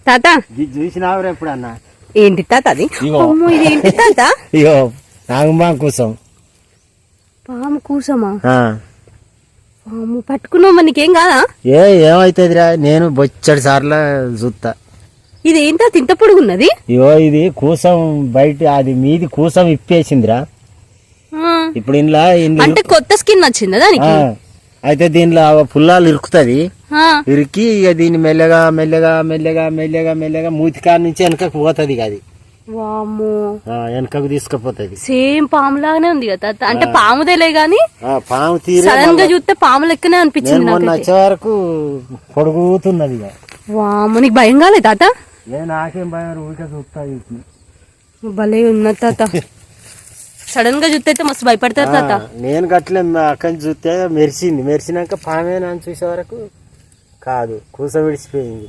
తాత చూసినావురా ఎప్పుడన్నా? ఏంటి తాత అది? అమ్మో, ఇది ఏంటి తాత? ఇగో నాగంబా కోసం పాము కూసమా? పాము పట్టుకున్నావు, నీకేం కాదా? ఏమైతుందిరా, నేను బొచ్చడి సార్లు చూస్తా. ఇది ఏంటో ఇంత పొడుగున్నది? ఇగో ఇది కూసం బయట, అది మీది కూసం ఇప్పేసిందిరా. ఇప్పుడు ఇంట్లో అంటే కొత్త స్కిన్ వచ్చిందా దానికి? అయితే దీనిలో పుల్లాలు ఇరుకుతుంది. ఇరికి ఇక దీన్ని మెల్లగా మెల్లగా మెల్లగా మెల్లగా మెల్లగా మూతికాడ నుంచి వెనకకు పోతుంది. అది వామ్మో, వెనకకు తీసుకుపోతుంది. సేమ్ పాము లాగానే ఉంది కదా. అంటే పాముదేలే గాని పాము తీరే సడన్ గా చూస్తే పాము లెక్కనే అనిపించింది. మొన్న వచ్చే వరకు పొడుగుతున్నది. వామ్మో, నీకు భయం కాలే తాత? నాకేం భయం, ఊరికే చూస్తా. భలే ఉన్న తాత. సడన్ గా చూస్తే మస్తు భయపడతారు తాత. నేను గట్లే అక్కడి చూస్తే మెరిసింది. మెరిసినాక పామే నన్ను చూసే వరకు కాదు, కూస విడిచిపోయింది.